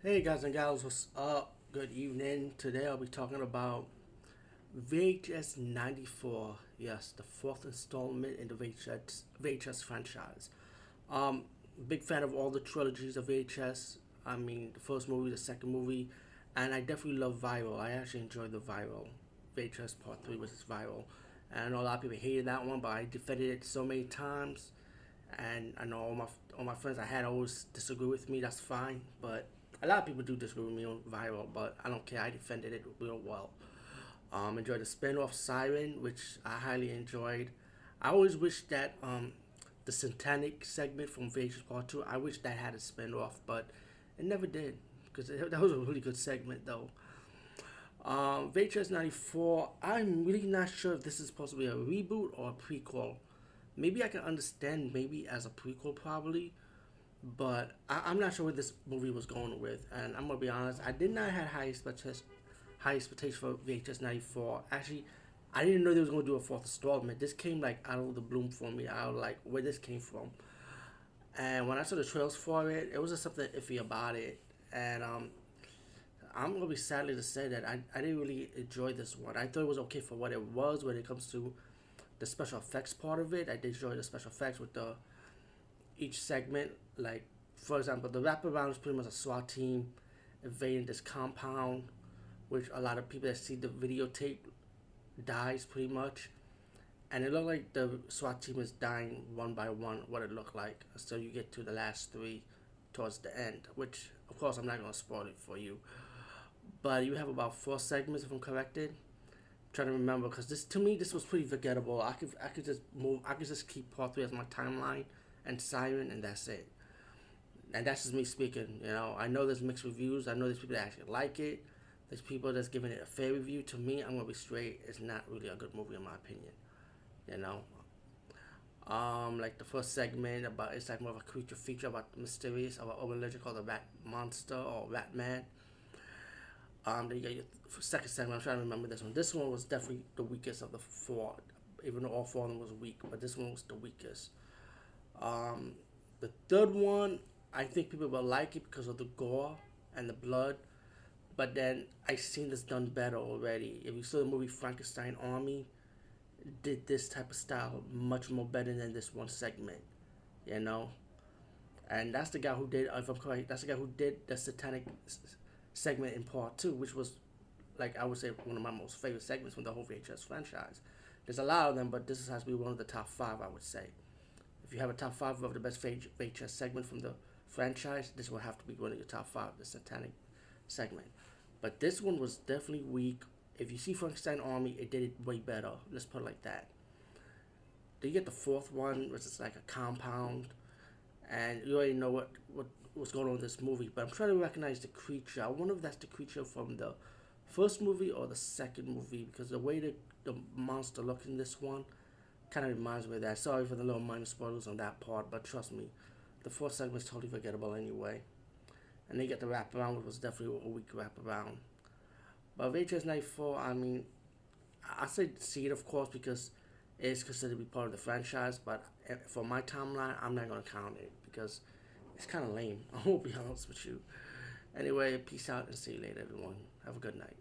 Hey guys and gals, what's up? Good evening. Today I'll be talking about VHS 94. Yes, the fourth installment in the VHS franchise. Um, Big fan of all the trilogies of VHS. I mean, the first movie, the second movie, and I definitely love Viral. I actually enjoyed the Viral. VHS Part 3 was Viral. And I know a lot of people hated that one, but I defended it so many times. And I know all my friends I had always disagree with me. That's fine, but a lot of people do disagree with me on Viral, but I don't care. I defended it real well. Enjoyed the spin-off Siren, which I highly enjoyed. I always wish that the Satanic segment from VHS Part 2, I wish that had a spin-off, but it never did because that was a really good segment though. VHS 94, I'm really not sure if this is supposed to be a reboot or a prequel. Maybe I can understand maybe as a prequel probably, but I'm not sure where this movie was going with. And I'm gonna be honest, I did not have high expectations for VHS 94. Actually, I didn't know they was gonna do a fourth installment. This came like out of the bloom for me. I was like, where this came from. And when I saw the trails for it, it was just something iffy about it. And I'm gonna be sadly to say that I didn't really enjoy this one. I thought it was okay for what it was when it comes to the special effects part of it. I did enjoy the special effects with the each segment. Like for example, the wraparound is pretty much a SWAT team invading this compound, which a lot of people that see the videotape dies pretty much, and it looked like the SWAT team is dying one by one. What it looked like, so you get to the last three towards the end, which of course I'm not gonna spoil it for you. But you have about four segments if I'm corrected. I'm trying to remember because this to me this was pretty forgettable. I could just move. I could just keep part three as my timeline and Siren, and that's it. And that's just me speaking. I know there's mixed reviews. I know there's people that actually like it. There's people that's giving it a fair review. To me, I'm gonna be straight. It's not really a good movie in my opinion. You know, like the first segment about it's like more of a creature feature about the mysterious of an urban legend called the Rat Monster or Rat Man. Then you got your second segment. I'm trying to remember this one. This one was definitely the weakest of the four, even though all four of them was weak. But this one was the weakest. Um, the third one, I think people will like it because of the gore and the blood. But then I seen this done better already. If you saw the movie Frankenstein Army, did this type of style much more better than this one segment, you know. And that's the guy who did, if I'm correct, that's the guy who did the satanic segment in part two, which was like I would say one of my most favorite segments from the whole VHS franchise. There's a lot of them, but this has to be one of the top five, I would say. If you have a top five of the best VHS segment from the franchise, this will have to be one of your top five, the satanic segment. But this one was definitely weak. If you see Frankenstein Army, it did it way better. Let's put it like that. Then you get the fourth one, which is like a compound, and you already know what was going on in this movie. But I'm trying to recognize the creature. I wonder if that's the creature from the first movie or the second movie because the way the monster looked in this one kind of reminds me of that. Sorry for the little minor spoilers on that part, but trust me, the fourth segment is totally forgettable anyway. And they get the wraparound, which was definitely a weak wraparound. But VHS 94, I mean, I say see it of course because it's considered to be part of the franchise. But for my timeline, I'm not gonna count it because it's kind of lame. I won't be honest with you. Anyway, peace out and see you later, everyone. Have a good night.